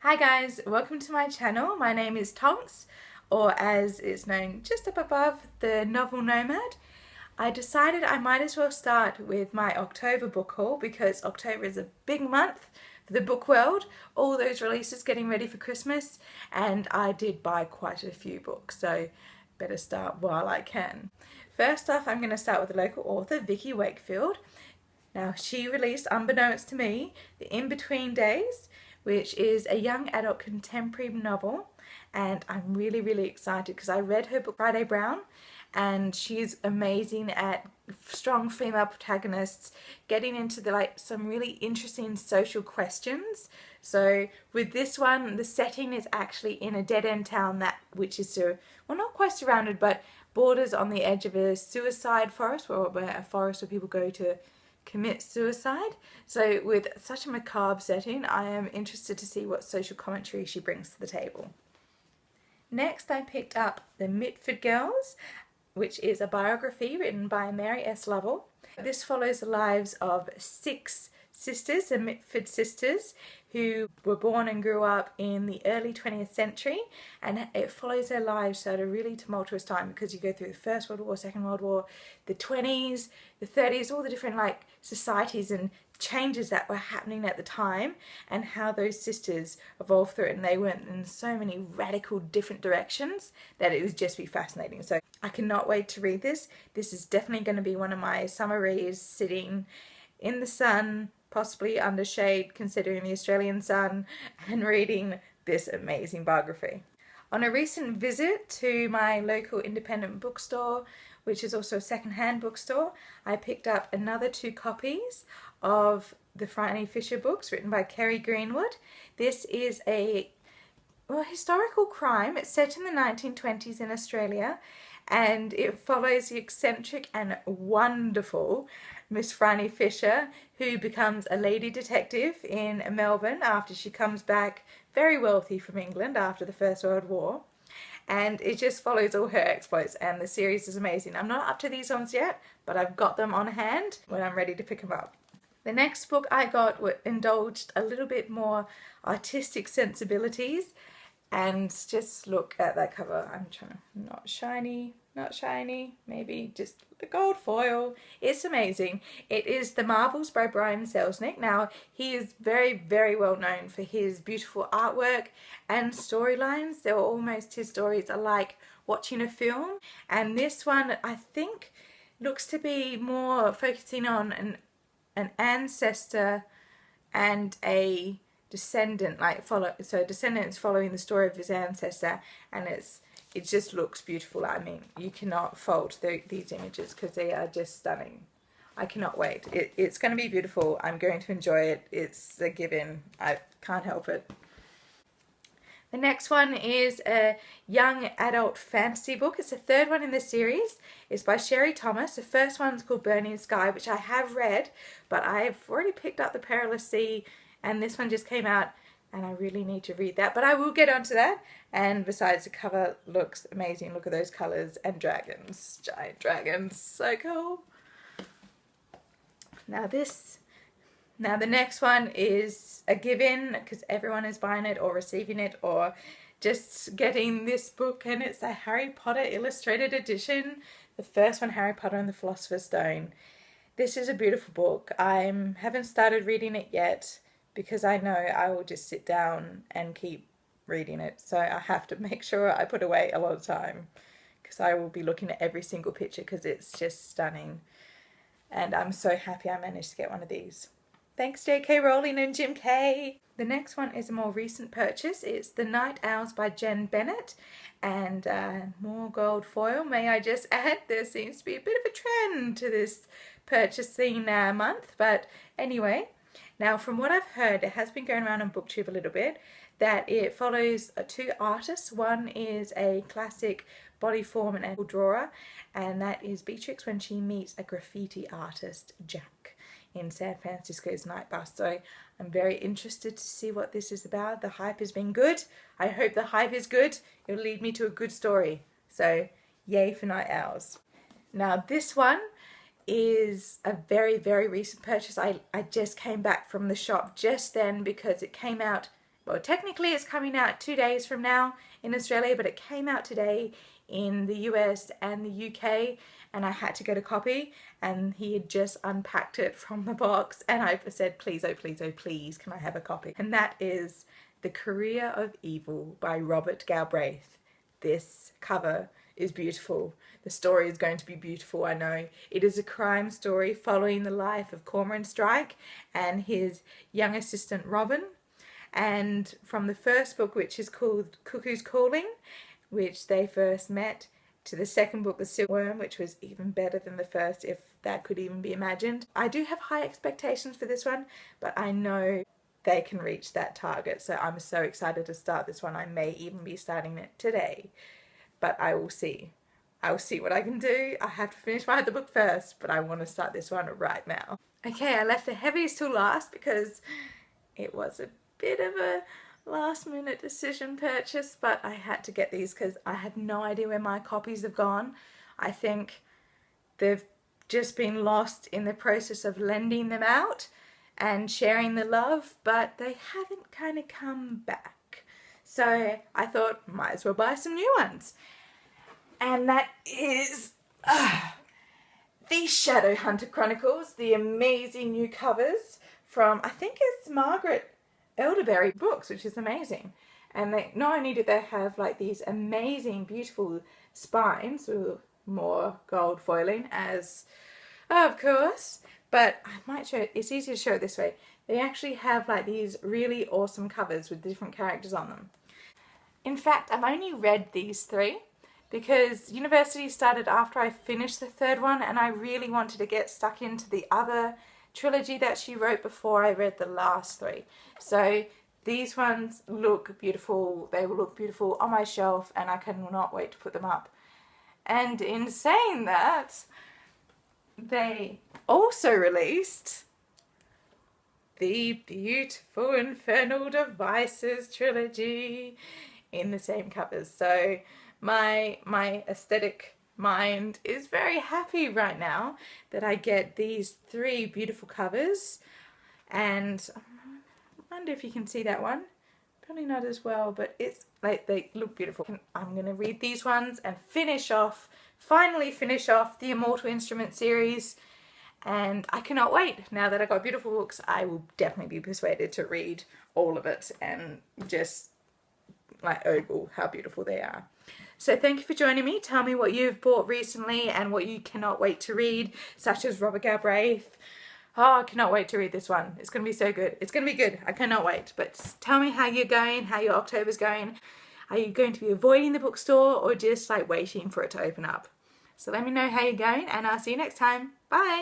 Hi guys, welcome to my channel. My name is Tonks, or as it's known just up above, the Novel Nomad. I decided I might as well start with my October book haul because October is a big month for the book world. All those releases getting ready for Christmas, and I did buy quite a few books, so better start while I can. First off, I'm going to start with the local author, Vicky Wakefield. Now, she released, unbeknownst to me, The In-Between Days, which is a young adult contemporary novel, and I'm really excited because I read her book Friday Brown, and she's amazing at strong female protagonists getting into some really interesting social questions. So with this one, the setting is actually in a dead-end town which is well, not quite surrounded, but borders on the edge of a suicide forest, or a forest where people go to commit suicide. So with such a macabre setting, I am interested to see what social commentary she brings to the table. Next, I picked up The Mitford Girls, which is a biography written by Mary S. Lovell. This follows the lives of 6 sisters, the Mitford sisters, who were born and grew up in the early 20th century, and it follows their lives at a really tumultuous time because you go through the First World War, Second World War, the 20s, the 30s, all the different societies and changes that were happening at the time, and how those sisters evolved through it, and they went in so many radical different directions that it would just be fascinating. So I cannot wait to read this. This is definitely going to be one of my summer reads, sitting in the sun, possibly under shade considering the Australian sun, and reading this amazing biography. On a recent visit to my local independent bookstore, which is also a second-hand bookstore, I picked up another 2 copies of the Franny Fisher books written by Kerry Greenwood. This is a historical crime. It's set in the 1920s in Australia, and it follows the eccentric and wonderful Miss Franny Fisher, who becomes a lady detective in Melbourne after she comes back very wealthy from England after the First World War. And it just follows all her exploits, and the series is amazing. I'm not up to these ones yet, but I've got them on hand when I'm ready to pick them up. The next book I got indulged a little bit more artistic sensibilities, and just look at that cover. I'm trying to, not shiny, maybe just a gold foil. It's amazing. It is The Marvellous by Brian Selznick. Now, he is very well known for his beautiful artwork and storylines. They're almost, his stories are like watching a film. And this one, I think, looks to be more focusing on an ancestor and a descendant, so descendants following the story of his ancestor, and it just looks beautiful. I mean, you cannot fault these images because they are just stunning. I cannot wait. It's going to be beautiful. I'm going to enjoy it. It's a given. I can't help it. The next one is a young adult fantasy book. It's the 3rd one in the series. It's by Sherry Thomas. The first one's called Burning Sky, which I have read, but I've already picked up The Perilous Sea, and this one just came out, and I really need to read that, but I will get onto that. And besides, the cover looks amazing. Look at those colours, and dragons, giant dragons, so cool. Now the next one is a given because everyone is buying it or receiving it or just getting this book, and it's a Harry Potter illustrated edition. The first one, Harry Potter and the Philosopher's Stone. This is a beautiful book. I haven't started reading it yet because I know I will just sit down and keep reading it. So I have to make sure I put away a lot of time because I will be looking at every single picture because it's just stunning. And I'm so happy I managed to get one of these. Thanks J.K. Rowling and Jim Kay. The next one is a more recent purchase. It's The Night Owls by Jen Bennett, and more gold foil, may I just add. There seems to be a bit of a trend to this purchasing month, but anyway. Now, from what I've heard, it has been going around on BookTube a little bit, that it follows 2 artists. One is a classic body form and ankle drawer, and that is Beatrix when she meets a graffiti artist, Jack, in San Francisco's Night Bus. So I'm very interested to see what this is about. The hype has been good. I hope the hype is good. It'll lead me to a good story. So yay for Night Owls. Now this one is a very recent purchase. I just came back from the shop just then because it came out well, technically it's coming out 2 days from now in Australia, but it came out today in the US and the UK, and I had to get a copy, and he had just unpacked it from the box, and I said, please, oh please, oh please, can I have a copy? And that is The Career of Evil by Robert Galbraith. This cover is beautiful. The story is going to be beautiful, I know. It is a crime story following the life of Cormoran Strike and his young assistant Robin. And from the first book, which is called Cuckoo's Calling, which they first met, to the second book, The Silkworm, which was even better than the first, if that could even be imagined. I do have high expectations for this one, but I know they can reach that target, so I'm so excited to start this one. I may even be starting it today, but I will see. I will see what I can do. I have to finish my other book first, but I want to start this one right now. Okay, I left the heaviest till last because it was a bit of a last minute decision purchase, but I had to get these because I have no idea where my copies have gone. I think they've just been lost in the process of lending them out and sharing the love, but they haven't kind of come back. So I thought, might as well buy some new ones. And that is the Shadowhunter Chronicles, the amazing new covers from, I think it's Margaret Elderberry Books, which is amazing. And they, not only do they have like these amazing beautiful spines with more gold foiling, as of course, but I might show it, it's easier to show it this way. They actually have like these really awesome covers with different characters on them. In fact, I've only read these 3 because university started after I finished the 3rd one, and I really wanted to get stuck into the other trilogy that she wrote before I read the last 3. So these ones look beautiful. They will look beautiful on my shelf, and I cannot wait to put them up. And in saying that, they also released the beautiful Infernal Devices trilogy in the same covers. So my aesthetic mind is very happy right now that I get these 3 beautiful covers, and I wonder if you can see that one. Probably not as well, but it's like they look beautiful. I'm going to read these ones and finally finish off the Immortal Instrument series, and I cannot wait. Now that I got beautiful books, I will definitely be persuaded to read all of it and just like ogle how beautiful they are. So thank you for joining me. Tell me what you've bought recently and what you cannot wait to read, such as Robert Galbraith. Oh, I cannot wait to read this one. It's going to be so good. It's going to be good. I cannot wait. But tell me how you're going, how your October's going. Are you going to be avoiding the bookstore or just like waiting for it to open up? So let me know how you're going, and I'll see you next time. Bye.